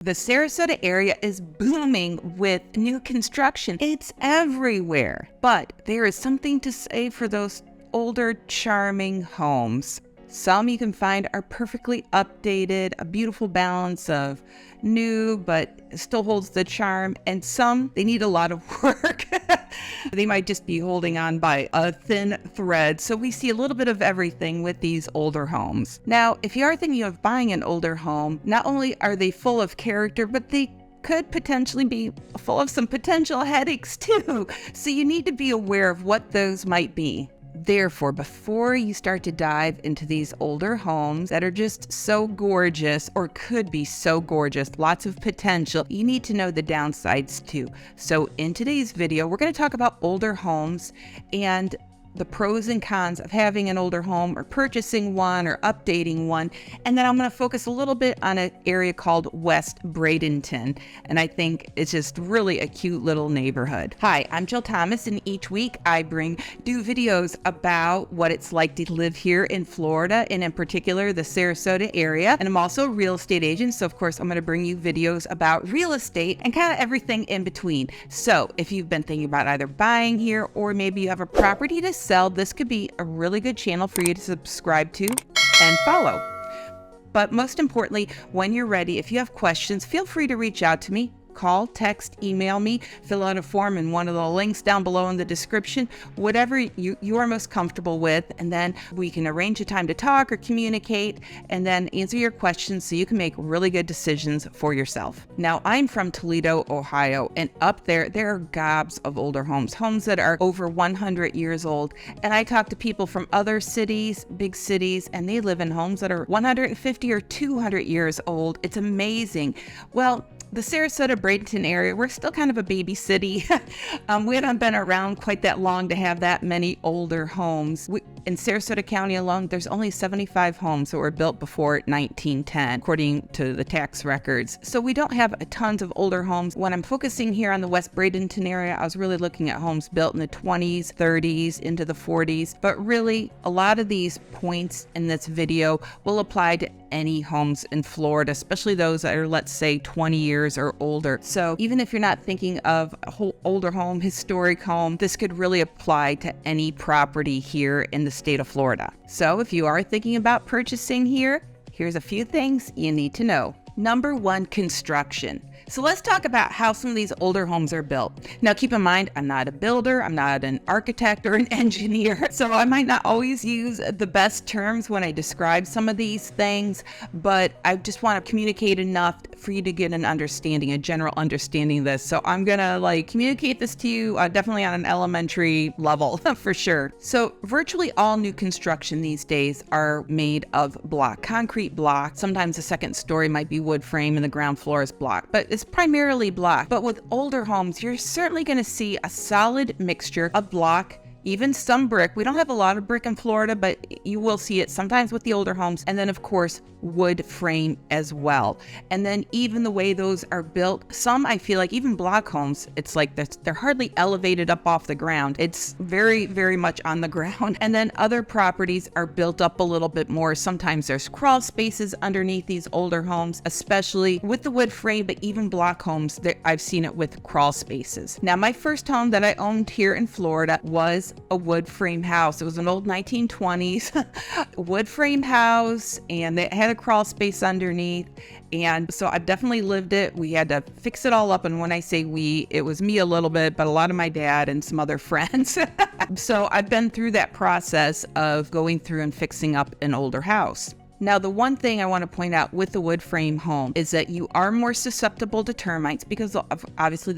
The Sarasota area is booming with new construction. It's everywhere. But there is something to say for those older, charming homes. Some you can find are perfectly updated, a beautiful balance of new, but still holds the charm. And some, they need a lot of work. They might just be holding on by a thin thread. So we see a little bit of everything with these older homes. Now, if you are thinking of buying an older home, not only are they full of character, but they could potentially be full of some potential headaches too. So you need to be aware of what those might be. Therefore, before you start to dive into these older homes that are just so gorgeous or could be so gorgeous, lots of potential, you need to know the downsides too. So in today's video, we're going to talk about older homes and the pros and cons of having an older home or purchasing one or updating one. And then I'm going to focus a little bit on an area called West Bradenton. And I think it's just really a cute little neighborhood. Hi, I'm Jill Thomas, and each week I do videos about what it's like to live here in Florida, and in particular the Sarasota area. And I'm also a real estate agent. So of course I'm going to bring you videos about real estate and kind of everything in between. So if you've been thinking about either buying here or maybe you have a property to sell, this could be a really good channel for you to subscribe to and follow. But most importantly, when you're ready, if you have questions, feel free to reach out to me. Call, text, email me, fill out a form in one of the links down below in the description, whatever you are most comfortable with, and then we can arrange a time to talk or communicate and then answer your questions so you can make really good decisions for yourself. Now, I'm from Toledo, Ohio, and up there are gobs of older homes that are over 100 years old. And I talk to people from other cities, big cities, and they live in homes that are 150 or 200 years old. It's amazing. Well, the Sarasota Bradenton area, we're still kind of a baby city. We haven't been around quite that long to have that many older homes. In Sarasota County alone, there's only 75 homes that were built before 1910, according to the tax records. So we don't have tons of older homes. When I'm focusing here on the West Bradenton area, I was really looking at homes built in the 20s, 30s, into the 40s. But really, a lot of these points in this video will apply to any homes in Florida, especially those that are, let's say, 20 years or older. So even if you're not thinking of a whole older home, historic home, this could really apply to any property here in the state of Florida. So if you are thinking about purchasing here, here's a few things you need to know. Number one, construction. So let's talk about how some of these older homes are built. Now, keep in mind, I'm not a builder, I'm not an architect or an engineer, so I might not always use the best terms when I describe some of these things, but I just want to communicate enough for you to get an understanding, a general understanding of this. So I'm gonna communicate this to you definitely on an elementary level for sure. So virtually all new construction these days are made of concrete block. Sometimes the second story might be wood frame and the ground floor is block, but it's primarily block. But with older homes, you're certainly going to see a solid mixture of block, even some brick. We don't have a lot of brick in Florida, but you will see it sometimes with the older homes. And then of course, wood frame as well. And then even the way those are built, some I feel like even block homes, it's like they're hardly elevated up off the ground. It's very, very much on the ground. And then other properties are built up a little bit more. Sometimes there's crawl spaces underneath these older homes, especially with the wood frame, but even block homes, I've seen it with crawl spaces. Now, my first home that I owned here in Florida was a wood frame house. It was an old 1920s wood frame house, and it had a crawl space underneath. And so I've definitely lived it. We had to fix it all up. And when I say we, it was me a little bit, but a lot of my dad and some other friends. So I've been through that process of going through and fixing up an older house. Now, the one thing I want to point out with the wood frame home is that you are more susceptible to termites because obviously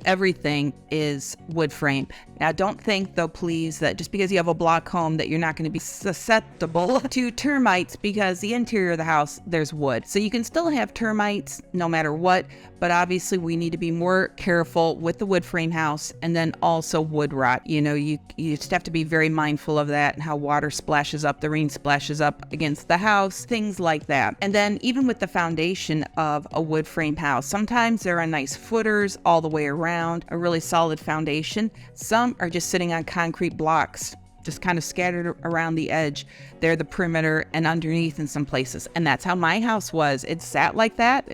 everything is wood frame. Now, don't think though, please, that just because you have a block home that you're not going to be susceptible to termites, because the interior of the house, there's wood. So you can still have termites no matter what, but obviously we need to be more careful with the wood frame house, and then also wood rot. You just have to be very mindful of that and how water splashes up, the rain splashes up against the house, things like that. And then even with the foundation of a wood frame house, sometimes there are nice footers all the way around, a really solid foundation. Some are just sitting on concrete blocks, just kind of scattered around the edge. They're the perimeter and underneath in some places. And that's how my house was. It sat like that.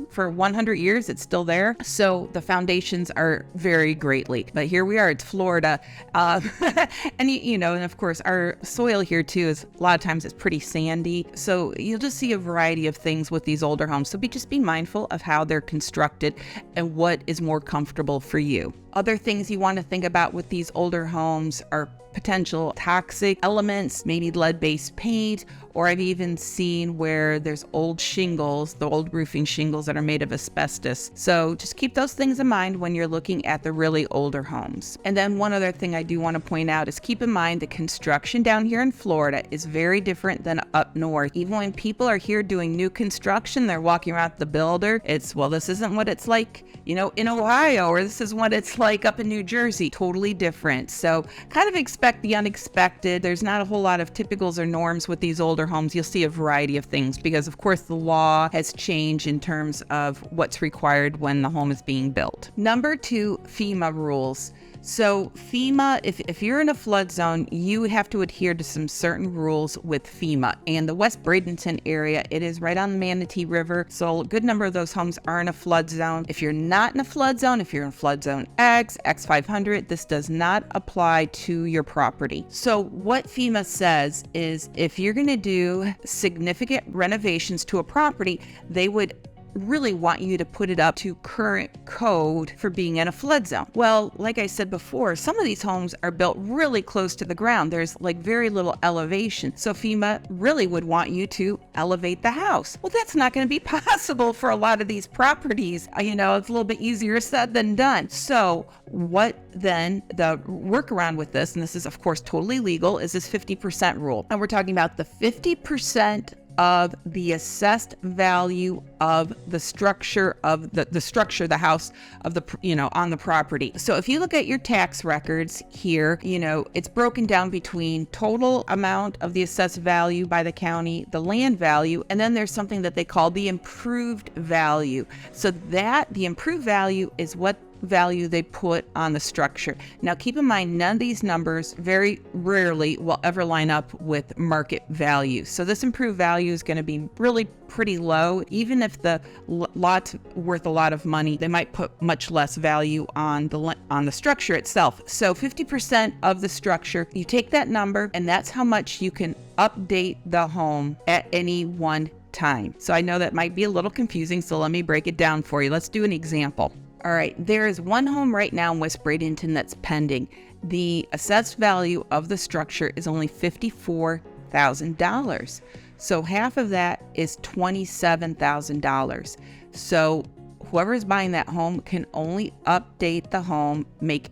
for 100 years, it's still there. So the foundations are very greatly. But here we are, it's Florida. And of course, our soil here too is a lot of times it's pretty sandy. So you'll just see a variety of things with these older homes. So just be mindful of how they're constructed and what is more comfortable for you. Other things you want to think about with these older homes are potential toxic elements, maybe lead-based paint, or I've even seen where there's old shingles, the old roofing shingles that are made of asbestos. So just keep those things in mind when you're looking at the really older homes. And then one other thing I do want to point out is keep in mind the construction down here in Florida is very different than up north. Even when people are here doing new construction, they're walking around the builder, this isn't what it's like, in Ohio, or this is what it's like up in New Jersey. Totally different. So kind of expect the unexpected. There's not a whole lot of typicals or norms with these older homes. You'll see a variety of things because, of course, the law has changed in terms of what's required when the home is being built. Number 2, FEMA rules. So FEMA, if you're in a flood zone, you have to adhere to some certain rules with FEMA. And the West Bradenton area, it is right on the Manatee River. So a good number of those homes are in a flood zone. If you're not in a flood zone, if you're in flood zone X, X500, this does not apply to your property. So what FEMA says is if you're going to do significant renovations to a property, they would really want you to put it up to current code for being in a flood zone. Well, like I said before, some of these homes are built really close to the ground. There's very little elevation. So FEMA really would want you to elevate the house. Well, that's not going to be possible for a lot of these properties. It's a little bit easier said than done. So what then the workaround with this, and this is of course totally legal, is this 50% rule. And we're talking about the 50% of the assessed value of the structure of the house of on the property. So if you look at your tax records here, it's broken down between total amount of the assessed value by the county, the land value, and then there's something that they call the improved value. So that the improved value is what value they put on the structure. Now keep in mind, none of these numbers very rarely will ever line up with market value. So this improved value is going to be really pretty low. Even if the lot's worth a lot of money, they might put much less value on the structure itself. So 50% of the structure, you take that number and that's how much you can update the home at any one time. So I know that might be a little confusing, so let me break it down for you. Let's do an example. All right, there is one home right now in West Bradenton that's pending. The assessed value of the structure is only $54,000. So half of that is $27,000. So whoever is buying that home can only update the home, make,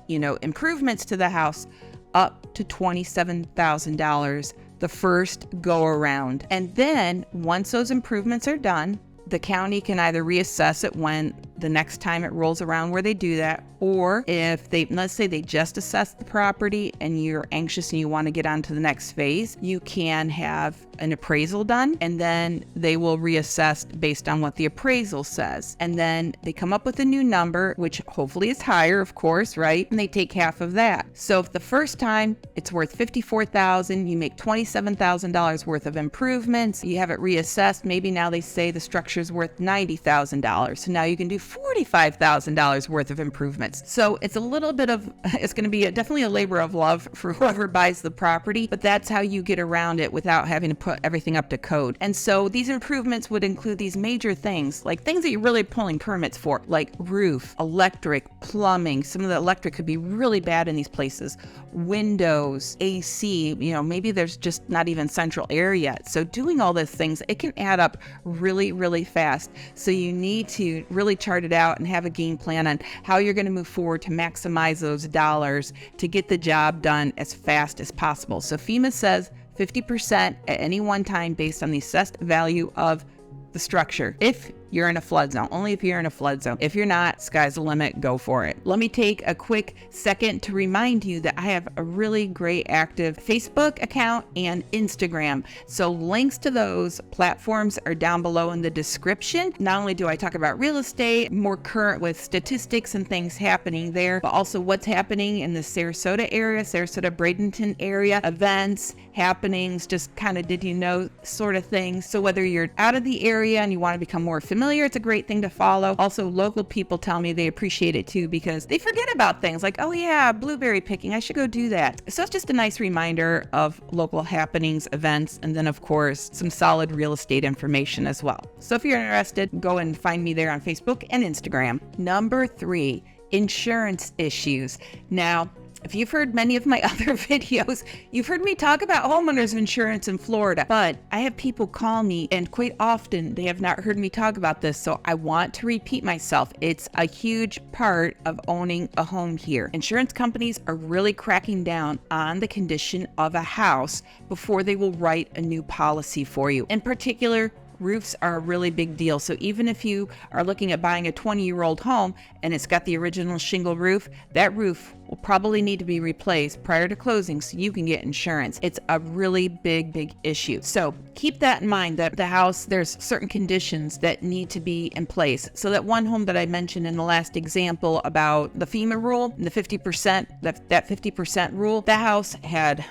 improvements to the house up to $27,000 the first go around. And then once those improvements are done, the county can either reassess it when the next time it rolls around where they do that, or if let's say they just assessed the property and you're anxious and you want to get on to the next phase, you can have an appraisal done and then they will reassess based on what the appraisal says. And then they come up with a new number, which hopefully is higher, of course, right? And they take half of that. So if the first time it's worth $54,000, you make $27,000 worth of improvements, you have it reassessed. Maybe now they say the structure is worth $90,000. So now you can do $45,000 worth of improvements. So it's a little bit of, it's going to be definitely a labor of love for whoever buys the property, but that's how you get around it without having to put everything up to code. And so these improvements would include these major things, like things that you're really pulling permits for, like roof, electric, plumbing. Some of the electric could be really bad in these places. Windows, AC, maybe there's just not even central air yet. So doing all those things, it can add up really, really fast. So you need to really chart it out and have a game plan on how you're going to move forward to maximize those dollars to get the job done as fast as possible. So FEMA says 50% at any one time based on the assessed value of the structure. If you're in a flood zone, only if you're in a flood zone. If you're not, sky's the limit, go for it. Let me take a quick second to remind you that I have a really great active Facebook account and Instagram. So links to those platforms are down below in the description. Not only do I talk about real estate, more current with statistics and things happening there, but also what's happening in the Sarasota area, Sarasota Bradenton area, events, happenings, just kind of did you know sort of things. So whether you're out of the area and you want to become more familiar familiar, it's a great thing to follow. Also, local people tell me they appreciate it too because they forget about things like, oh yeah, blueberry picking, I should go do that. So it's just a nice reminder of local happenings, events, and then of course, some solid real estate information as well. So if you're interested, go and find me there on Facebook and Instagram. Number 3, insurance issues. Now, if you've heard many of my other videos, you've heard me talk about homeowners insurance in Florida, but I have people call me and quite often they have not heard me talk about this. So I want to repeat myself. It's a huge part of owning a home here. Insurance companies are really cracking down on the condition of a house before they will write a new policy for you. In particular, roofs are a really big deal. So even if you are looking at buying a 20-year-old home and it's got the original shingle roof, that roof will probably need to be replaced prior to closing so you can get insurance. It's a really big issue. So keep that in mind that the house, there's certain conditions that need to be in place. So that one home that I mentioned in the last example about the FEMA rule, the 50%, that 50% rule, the house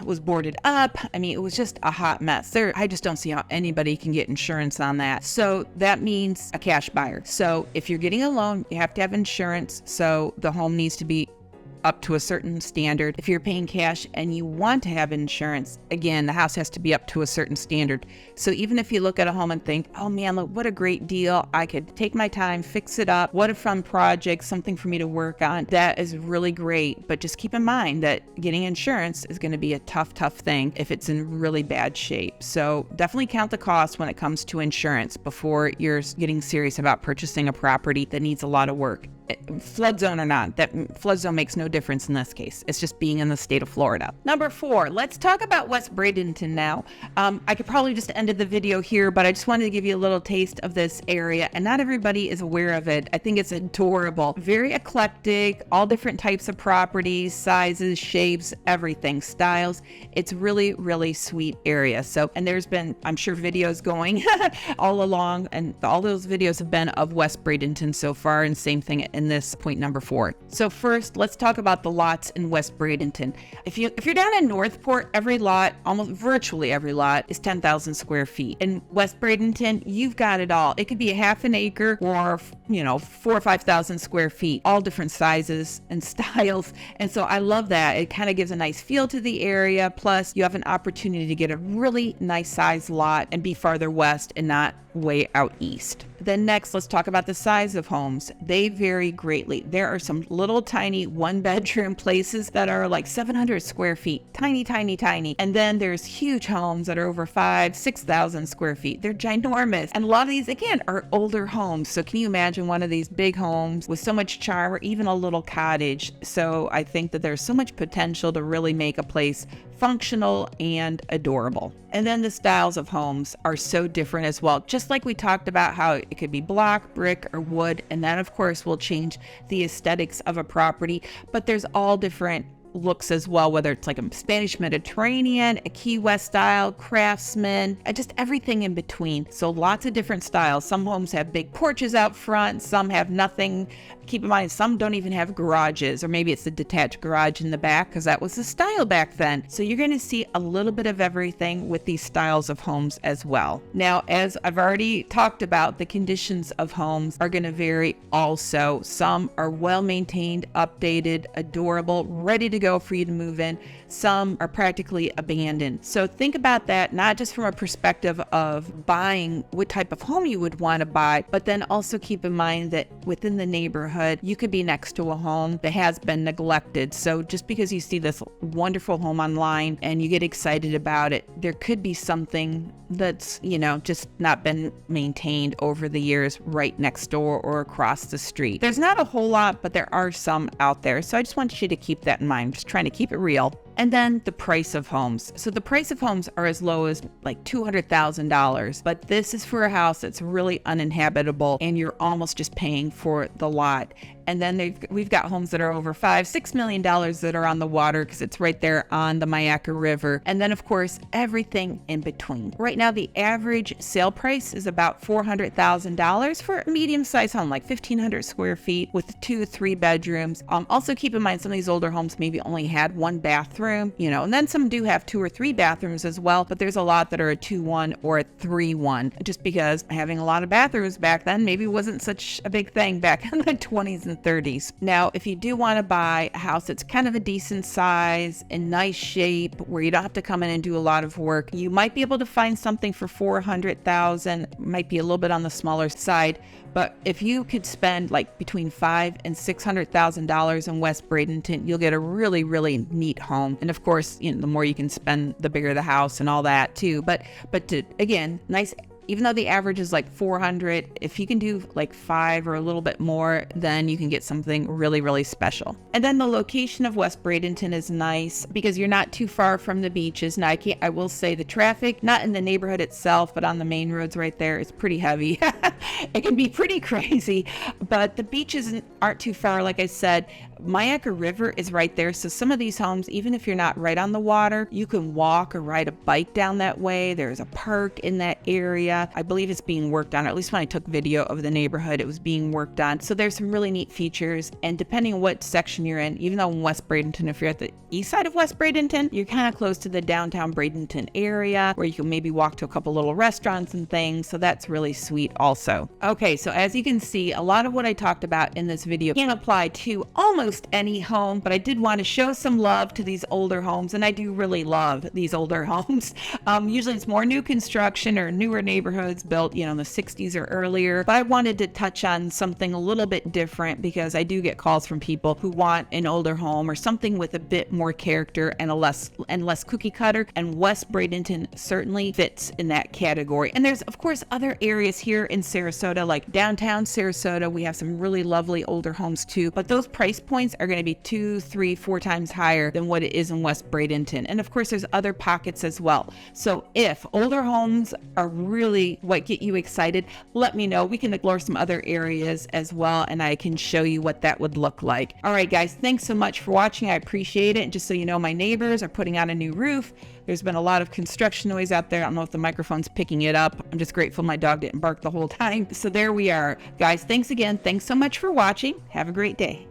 was boarded up. I mean, it was just a hot mess. I just don't see how anybody can get insurance on that. So that means a cash buyer. So if you're getting a loan, you have to have insurance. So the home needs to be up to a certain standard. If you're paying cash and you want to have insurance, again, the house has to be up to a certain standard. So even if you look at a home and think, oh man, look, what a great deal. I could take my time, fix it up. What a fun project, something for me to work on. That is really great. But just keep in mind that getting insurance is going to be a tough thing if it's in really bad shape. So definitely count the cost when it comes to insurance before you're getting serious about purchasing a property that needs a lot of work. Flood zone or not, that flood zone makes no difference in this case. It's just being in the state of Florida. Number 4, let's talk about West Bradenton now. I could probably just ended the video here, but I just wanted to give you a little taste of this area, and not everybody is aware of it. I think it's adorable, very eclectic, all different types of properties, sizes, shapes, everything, styles. It's really sweet area. So, and there's been, I'm sure, videos going all along, and all those videos have been of West Bradenton so far, and same thing in this point number 4. So first, let's talk about the lots in West Bradenton. If you're down in Northport, every lot, almost virtually every lot, is 10,000 square feet. In West Bradenton, you've got it all. It could be a half an acre or 4,000 or 5,000 square feet, all different sizes and styles. And so I love that. It kind of gives a nice feel to the area. Plus, you have an opportunity to get a really nice size lot and be farther west and not way out east. Then next, let's talk about the size of homes. They vary greatly. There are some little tiny 1-bedroom places that are like 700 square feet, tiny. And then there's huge homes that are over 5,000-6,000 square feet. They're ginormous. And a lot of these, again, are older homes. So can you imagine one of these big homes with so much charm, or even a little cottage? So I think that there's so much potential to really make a place functional and adorable. And then the styles of homes are so different as well. Just like we talked about how it could be block, brick, or wood, and that of course will change the aesthetics of a property, but there's all different looks as well, whether it's like a Spanish Mediterranean, a Key West style, craftsman, just everything in between. So lots of different styles. Some homes have big porches out front, some have nothing. Keep in mind, some don't even have garages, or maybe it's a detached garage in the back because that was the style back then. So you're going to see a little bit of everything with these styles of homes as well. Now, as I've already talked about, the conditions of homes are going to vary also. Some are well maintained, updated, adorable, ready to go for you to move in. Some are practically abandoned. So think about that, not just from a perspective of buying what type of home you would want to buy, but then also keep in mind that within the neighborhood, you could be next to a home that has been neglected. So just because you see this wonderful home online and you get excited about it, there could be something that's, just not been maintained over the years right next door or across the street. There's not a whole lot, but there are some out there. So I just want you to keep that in mind. I'm just trying to keep it real. And then the price of homes. So the price of homes are as low as like $200,000, but this is for a house that's really uninhabitable and you're almost just paying for the lot. And then we've got homes that are over $5-6 million that are on the water because it's right there on the Myakka River. And then, of course, everything in between. Right now, the average sale price is about $400,000 for a medium-sized home, like 1,500 square feet with 2-3 bedrooms. Also keep in mind, some of these older homes maybe only had 1 bathroom, and then some do have 2 or 3 bathrooms as well, but there's a lot that are a 2-1 or a 3-1, just because having a lot of bathrooms back then maybe wasn't such a big thing back in the 20s and 30s. Now, if you do want to buy a house that's kind of a decent size, in nice shape, where you don't have to come in and do a lot of work, you might be able to find something for $400,000, might be a little bit on the smaller side. But if you could spend like between $500,000 and $600,000 in West Bradenton, you'll get a really, really neat home. And of course, the more you can spend, the bigger the house and all that too. But again, nice. Even though the average is like 400, if you can do like 5 or a little bit more, then you can get something really, really special. And then the location of West Bradenton is nice because you're not too far from the beaches. Now, I will say the traffic, not in the neighborhood itself, but on the main roads right there, is pretty heavy. It can be pretty crazy, but the beaches aren't too far. Like I said, Myakka River is right there. So some of these homes, even if you're not right on the water, you can walk or ride a bike down that way. There's a park in that area. I believe it's being worked on, or at least when I took video of the neighborhood, it was being worked on. So there's some really neat features. And depending on what section you're in, even though in West Bradenton, if you're at the east side of West Bradenton, you're kind of close to the downtown Bradenton area where you can maybe walk to a couple little restaurants and things. So that's really sweet also. Okay, so as you can see, a lot of what I talked about in this video can apply to almost any home, but I did want to show some love to these older homes, and I do really love these older homes. Usually it's more new construction or newer neighborhoods built, in the 60s or earlier, but I wanted to touch on something a little bit different because I do get calls from people who want an older home or something with a bit more character and less cookie cutter, and West Bradenton certainly fits in that category. And there's of course other areas here in Sarasota, like downtown Sarasota. We have some really lovely older homes too, but those price points are going to be 2, 3, 4 times higher than what it is in West Bradenton. And of course there's other pockets as well. So if older homes are really what get you excited, let me know. We can explore some other areas as well, and I can show you what that would look like. All right guys, thanks so much for watching. I appreciate it. And just so you know, my neighbors are putting on a new roof. There's been a lot of construction noise out there. I don't know if the microphone's picking it up. I'm just grateful my dog didn't bark the whole time. So there we are. Guys, thanks again. Thanks so much for watching. Have a great day.